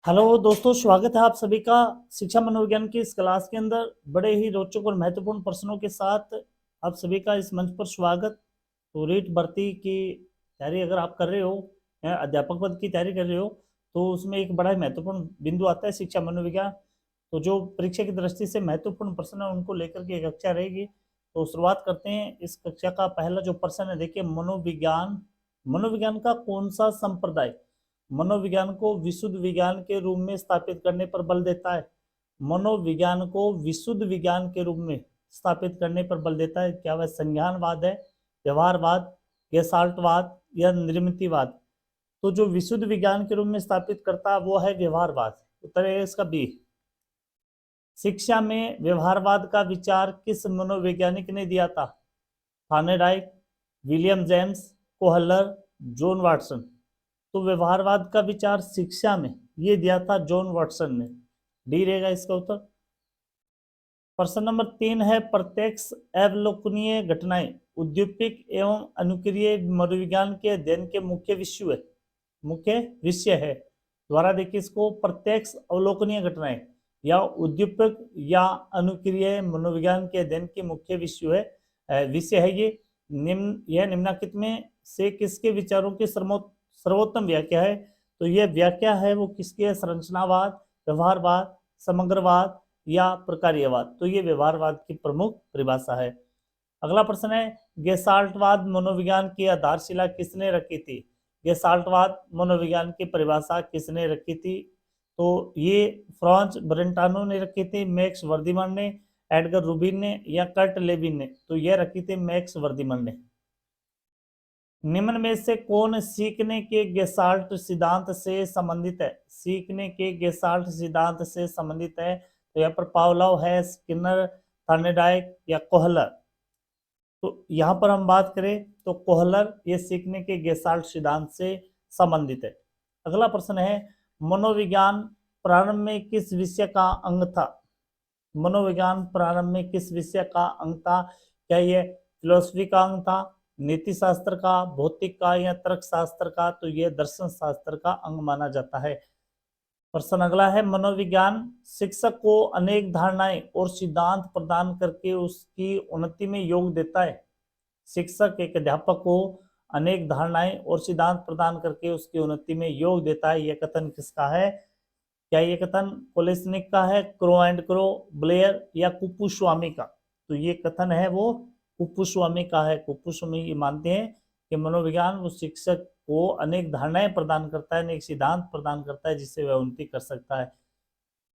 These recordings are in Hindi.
हेलो दोस्तों, स्वागत है आप सभी का शिक्षा मनोविज्ञान की इस क्लास के अंदर। बड़े ही रोचक और महत्वपूर्ण प्रश्नों के साथ आप सभी का इस मंच पर स्वागत। तो रीट भर्ती की तैयारी अगर आप कर रहे हो या अध्यापक पद की तैयारी कर रहे हो तो उसमें एक बड़ा ही महत्वपूर्ण बिंदु आता है शिक्षा मनोविज्ञान। तो जो परीक्षा की दृष्टि से महत्वपूर्ण प्रश्न है उनको लेकर के कक्षा रहेगी। तो शुरुआत करते हैं। इस कक्षा का पहला जो प्रश्न है, देखिए, मनोविज्ञान मनोविज्ञान का कौन सा संप्रदाय मनोविज्ञान को विशुद्ध विज्ञान के रूप में स्थापित करने पर बल देता है? मनोविज्ञान को विशुद्ध विज्ञान के रूप में स्थापित करने पर बल देता है। क्या वह संज्ञानवाद है, व्यवहारवाद, गेस्टाल्टवाद या निर्मितिवाद? तो जो विशुद्ध विज्ञान के रूप में स्थापित करता है वो है व्यवहारवाद। उत्तर है इसका बी। शिक्षा में व्यवहारवाद का विचार किस मनोवैज्ञानिक ने दिया था? Thorndike, William James, Kohler, John Watson. तो व्यवहारवाद का विचार शिक्षा में ये दिया था जॉन वाटसन ने। डी रहेगा इसका उत्तर। प्रश्न नंबर 3 है, प्रत्यक्ष अवलोकनीय घटनाएं उद्दीपक एवं अनुक्रिय मनोविज्ञान के अध्ययन के मुख्य विषय है। द्वारा देखिए इसको, प्रत्यक्ष अवलोकनीय घटनाएं या उद्दीपक या अनुक्रिय मनोविज्ञान के अध्ययन के मुख्य विषय है ये। यह निम्नलिखित में से किसके विचारों की सर्वोत्तम व्याख्या है? तो यह व्याख्या है वो किसकी है? संरचनावाद, व्यवहारवाद, समग्रवाद या प्रकार्यवाद। तो ये व्यवहारवाद की प्रमुख परिभाषा है। अगला प्रश्न है, गेस्टाल्टवाद मनोविज्ञान की आधारशिला किसने रखी थी? गेस्टाल्टवाद मनोविज्ञान की परिभाषा किसने रखी थी? तो ये फ्रांच ब्रेंटानो ने रखी थी, मैक्स वर्दीमन ने, एडगर रूबिन ने या कर्ट लेविन ने? तो यह रखी थी मैक्स वर्दीमन ने। निम्न में से कौन सीखने के गेस्टाल्ट सिद्धांत से संबंधित है? सीखने के गेस्टाल्ट सिद्धांत से संबंधित है। तो यहाँ पर पावलोव है, स्किनर, थार्नेडाइक या कोहलर? तो यहाँ पर हम बात करें तो कोहलर ये सीखने के गेस्टाल्ट सिद्धांत से संबंधित है। अगला प्रश्न है, मनोविज्ञान प्रारंभ में किस विषय का अंग था? मनोविज्ञान प्रारंभ में किस विषय का अंग था? क्या यह फिलोसफी का अंग था, नीति शास्त्र का, भौतिक का या तर्क शास्त्र का? तो यह दर्शन शास्त्र का अंग माना जाता है। प्रश्न अगला है, मनोविज्ञान शिक्षक को अनेक धारणाएं और सिद्धांत प्रदान करके उसकी उन्नति में योग देता है। शिक्षक एक अध्यापक को अनेक धारणाएं और सिद्धांत प्रदान करके उसकी उन्नति में योग देता है। यह कथन किसका है? क्या ये कथन कोलेस्निक का है, क्रो एंड क्रो, ब्लेयर या कुप्पुस्वामी का? तो ये कथन है वो कुप्पुस्वामी का है। कुप्पुस्वामी ये मानते हैं कि मनोविज्ञान वो शिक्षक को अनेक धारणाएं प्रदान करता है, अनेक सिद्धांत प्रदान करता है जिससे वह उन्नति कर सकता है।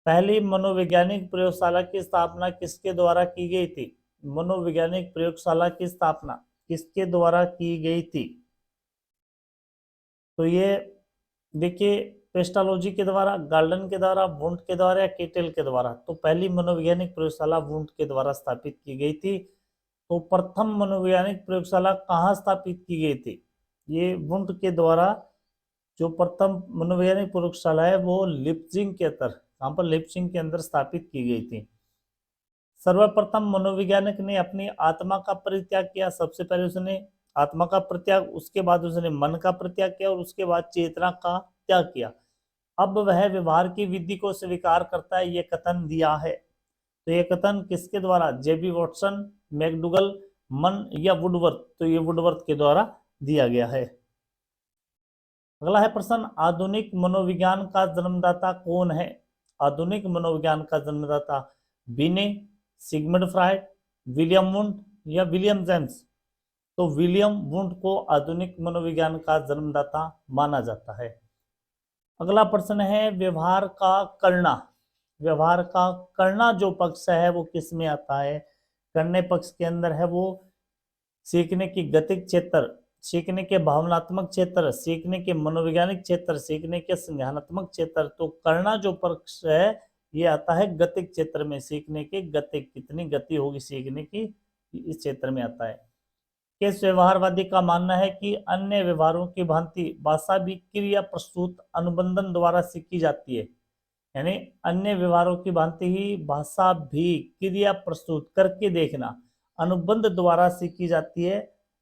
पहली मनोवैज्ञानिक प्रयोगशाला की स्थापना किसके द्वारा की गई थी? मनोवैज्ञानिक प्रयोगशाला की स्थापना किसके द्वारा की गई थी? तो ये देखिए, पेस्टालोजी के द्वारा, गार्डन के द्वारा, वुंट के द्वारा या केटेल के द्वारा? तो पहली मनोवैज्ञानिक प्रयोगशाला वुंट के द्वारा स्थापित की गई थी। तो प्रथम मनोवैज्ञानिक प्रयोगशाला कहाँ स्थापित की गई थी? ये वुंट के द्वारा जो प्रथम मनोवैज्ञानिक प्रयोगशाला है वो लिप्जिंग के अंदर, यहाँ पर लिप्जिंग के अंदर स्थापित की गई थी। सर्वप्रथम मनोवैज्ञानिक ने अपनी आत्मा का परित्याग किया। सबसे पहले उसने आत्मा का परित्याग, उसके बाद उसने मन का परित्याग किया और उसके बाद चेतना का त्याग किया। अब वह व्यवहार की विधि को स्वीकार करता है, ये कथन दिया है। तो ये कथन किसके द्वारा? जेबी वॉटसन, मैकडूगल, मन या वुडवर्थ? तो ये वुडवर्थ के द्वारा दिया गया है। अगला है प्रश्न, आधुनिक मनोविज्ञान का जन्मदाता कौन है? आधुनिक मनोविज्ञान का जन्मदाता बिने, सिगमंड फ्राइड, विलियम वुंट या विलियम जेम्स? तो विलियम वुंट को आधुनिक मनोविज्ञान का जन्मदाता माना जाता है। अगला प्रश्न है, व्यवहार का करना। व्यवहार का करना जो पक्ष है वो किस में आता है? करने पक्ष के अंदर है वो सीखने की गतिक क्षेत्र, सीखने के भावनात्मक क्षेत्र, सीखने के मनोवैज्ञानिक क्षेत्र, सीखने के संज्ञानात्मक क्षेत्र। तो करना जो पक्ष है ये आता है गतिक क्षेत्र में। सीखने की गतिक, कितनी गति होगी सीखने की, इस क्षेत्र में आता है। किस व्यवहारवादी का मानना है कि अन्य व्यवहारों की भांति भाषा भी क्रिया प्रस्तुत अनुबंधन द्वारा सीखी जाती है? यानी अन्य व्यवहारों की भांति ही भाषा भी क्रिया प्रस्तुत करके देखना अनुबंध द्वारा सीखी जाती है।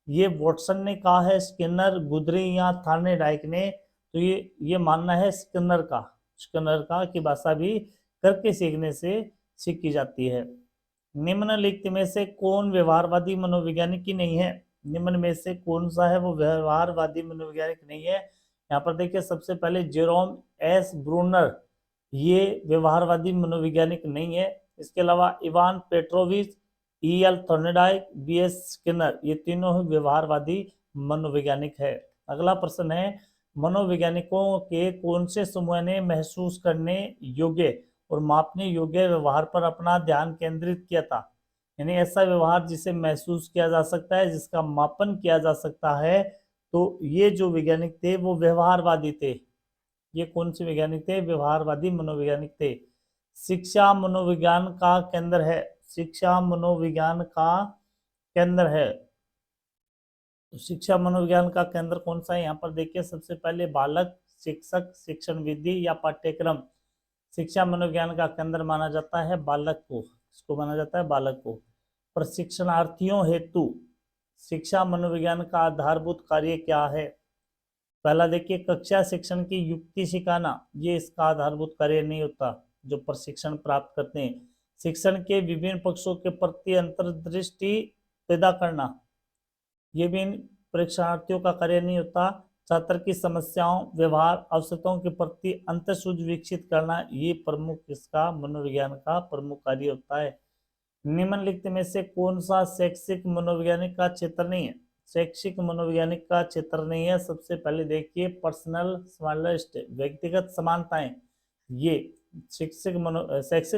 ये वॉटसन ने कहा है, स्किनर, गुदरी या थार्नेडाइक ने? तो ये मानना है स्किनर का। स्किनर की भाषा भी करके सीखने से सीखी जाती है। निम्नलिखित में से कौन व्यवहारवादी मनोवैज्ञानिक की नहीं है? निम्न में से कौन सा है वो व्यवहारवादी मनोवैज्ञानिक नहीं है? यहाँ पर देखिए, सबसे पहले जेरोम एस ब्रूनर, ये व्यवहारवादी मनोवैज्ञानिक नहीं है। इसके अलावा Ivan Petrovich, E L Thorndike, B S Skinner, ये तीनों ही व्यवहारवादी मनोवैज्ञानिक है। अगला प्रश्न है, मनोवैज्ञानिकों के कौन से समूह ने महसूस करने योग्य और मापने योग्य व्यवहार पर अपना ध्यान केंद्रित किया था? यानी ऐसा व्यवहार जिसे महसूस किया जा सकता है, जिसका मापन किया जा सकता है, तो ये जो वैज्ञानिक थे वो व्यवहारवादी थे। ये कौन से वैज्ञानिक थे? व्यवहारवादी मनोवैज्ञानिक थे। शिक्षा मनोविज्ञान का केंद्र है। शिक्षा मनोविज्ञान का केंद्र है। तो शिक्षा मनोविज्ञान का केंद्र कौन सा है? यहाँ पर देखिए, सबसे पहले बालक, शिक्षक, शिक्षण विधि या पाठ्यक्रम। शिक्षा मनोविज्ञान का केंद्र माना जाता है बालक को। इसको माना जाता है बालक को। प्रशिक्षणार्थियों हेतु शिक्षा मनोविज्ञान का आधारभूत कार्य क्या है? पहला देखिए, कक्षा शिक्षण की युक्ति सिखाना, ये इसका आधारभूत कार्य नहीं होता। जो प्रशिक्षण प्राप्त करते हैं, शिक्षण के विभिन्न पक्षों के प्रति अंतर्दृष्टि पैदा करना, ये भी इन परीक्षार्थियों का कार्य नहीं होता। छात्र की समस्याओं, व्यवहार, अवसरों के प्रति अंतःसूझ विकसित करना, ये प्रमुख इसका मनोविज्ञान का प्रमुख कार्य होता है। निम्नलिखित में से कौन सा शैक्षिक मनोवैज्ञानिक का क्षेत्र नहीं है? शैक्षिक मनोवैज्ञानिक का क्षेत्र नहीं है। सबसे पहले देखिए, पर्सनल स्मॉलेस्ट, व्यक्तिगत समानताएं, ये शैक्षिक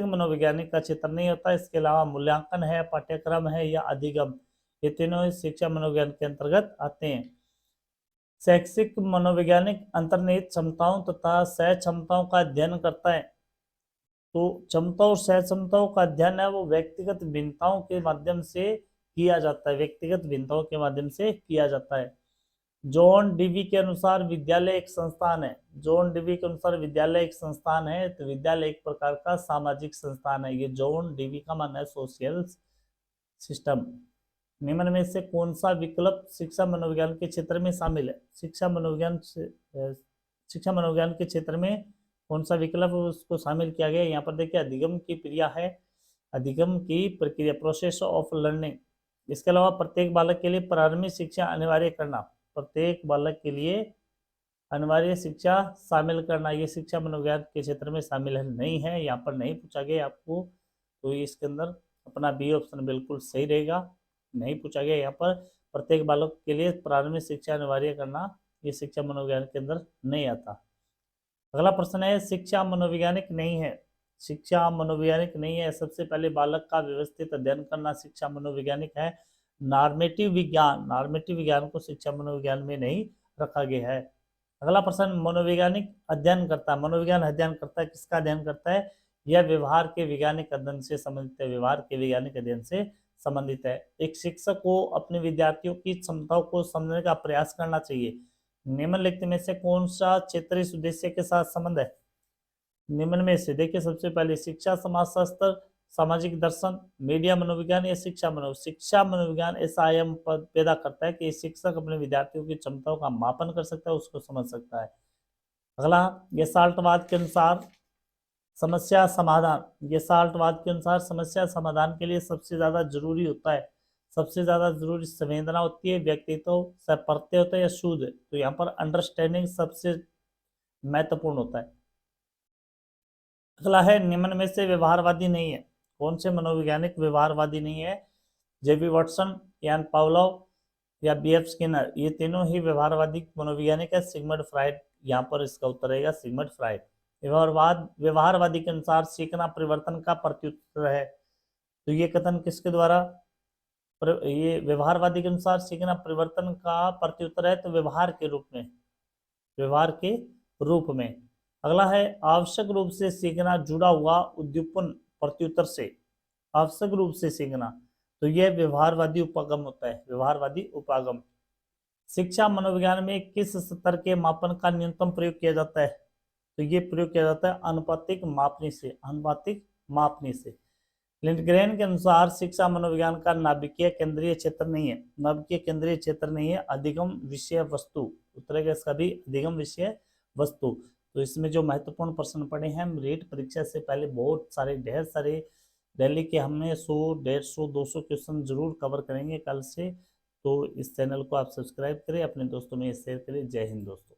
मनोवैज्ञानिक का क्षेत्र नहीं होता। इसके अलावा मूल्यांकन है, पाठ्यक्रम है या अधिगम, ये तीनों शिक्षा मनोविज्ञान के अंतर्गत आते हैं। शैक्षिक मनोवैज्ञानिक अंतर्निहित क्षमताओं तथा सह क्षमताओं का अध्ययन करता है। तो क्षमता और सह क्षमताओं का अध्ययन है वो व्यक्तिगत भिन्नताओं के माध्यम से किया जाता है। व्यक्तिगत भिन्नताओं के माध्यम से किया जाता है। जॉन डीवी के अनुसार विद्यालय एक संस्थान है। जॉन डीवी के अनुसार विद्यालय एक संस्थान है, तो विद्यालय एक प्रकार का सामाजिक संस्थान है। ये जॉन डीवी का मानना है, सोशल सिस्टम। निम्न में से कौन सा विकल्प शिक्षा मनोविज्ञान के क्षेत्र में शामिल है? शिक्षा मनोविज्ञान के क्षेत्र में कौन सा विकल्प उसको शामिल किया गया? यहाँ पर देखिए, अधिगम की क्रिया है, अधिगम की प्रक्रिया, प्रोसेस ऑफ लर्निंग। इसके अलावा प्रत्येक बालक के लिए प्रारंभिक शिक्षा अनिवार्य करना, प्रत्येक बालक के लिए अनिवार्य शिक्षा शामिल करना, ये शिक्षा मनोविज्ञान के क्षेत्र में शामिल है, नहीं है, यहाँ पर नहीं पूछा गया आपको। तो इसके अंदर अपना बी ऑप्शन बिल्कुल सही रहेगा। नहीं पूछा गया यहाँ पर, प्रत्येक बालक के लिए प्रारंभिक शिक्षा अनिवार्य करना, ये शिक्षा मनोविज्ञान के अंदर नहीं आता। अगला प्रश्न है, शिक्षा मनोवैज्ञानिक नहीं है। शिक्षा मनोवैज्ञानिक नहीं है। सबसे पहले बालक का व्यवस्थित अध्ययन करना शिक्षा मनोवैज्ञानिक है। नॉर्मेटिव विज्ञान को शिक्षा मनोविज्ञान में नहीं रखा गया है। अगला प्रश्न, मनोवैज्ञानिक अध्ययन करता है। मनोविज्ञान अध्ययन करता है, किसका अध्ययन करता है? यह व्यवहार के वैज्ञानिक अध्ययन से संबंधित है। व्यवहार के वैज्ञानिक अध्ययन से संबंधित है। एक शिक्षक को अपने विद्यार्थियों की क्षमताओं को समझने का प्रयास करना चाहिए। निम्नलिखित में से कौन सा क्षेत्र इस उद्देश्य के साथ संबंध है? निम्न में से देखिए, सबसे पहले शिक्षा समाजशास्त्र, सामाजिक दर्शन, मीडिया मनोविज्ञान या शिक्षा मनोविज्ञान ऐसा आयाम पैदा करता है कि शिक्षक अपने विद्यार्थियों की क्षमताओं का मापन कर सकता है, उसको समझ सकता है। अगला, गेस्टाल्टवाद के अनुसार समस्या समाधान। गेस्टाल्टवाद के अनुसार समस्या समाधान के लिए सबसे ज्यादा जरूरी होता है, सबसे ज्यादा जरूरी संवेदना होती है, व्यक्तित्व से प्रत्यय होता है या शुद्ध। तो यहाँ पर अंडरस्टैंडिंग सबसे महत्वपूर्ण होता है। अगला है, निम्न में से व्यवहारवादी नहीं है। कौन से मनोवैज्ञानिक व्यवहारवादी नहीं है? जेबी वाटसन, यान पावलोव या बी एफ स्किनर, ये तीनों ही व्यवहारवादी मनोवैज्ञानिक है। सिगमंड फ्राइड, यहाँ पर इसका उत्तर रहेगा सिगमंड फ्राइड। व्यवहारवादी के अनुसार सीखना परिवर्तन का प्रत्युत्तर है। तो ये कथन किसके द्वारा? ये व्यवहारवादी के अनुसार सीखना परिवर्तन का प्रत्युत्तर है, तो व्यवहार के रूप में। अगला है, आवश्यक रूप से सीखना जुड़ा हुआ उद्दीपन प्रत्युत्तर से, आवश्यक रूप से सीखना, तो यह व्यवहारवादी उपागम होता है, व्यवहारवादी उपागम। शिक्षा मनोविज्ञान में किस स्तर के मापन का न्यूनतम प्रयोग किया जाता है? तो ये प्रयोग किया जाता है आनुपातिक मापनी से। लिंडग्रेन के अनुसार शिक्षा मनोविज्ञान का नाभिकीय केंद्रीय क्षेत्र नहीं है। नाभिकीय केंद्रीय क्षेत्र नहीं है, अधिगम विषय वस्तु, उत्तरेगा इसका भी अधिगम विषय वस्तु। तो इसमें जो महत्वपूर्ण प्रश्न पड़े हैं, हम रीट परीक्षा से पहले बहुत सारे ढेर सारे डेली के हमने 100 150 200 क्वेश्चन जरूर कवर करेंगे कल से। तो इस चैनल को आप सब्सक्राइब करें, अपने दोस्तों में शेयर करें। जय हिंद दोस्तों।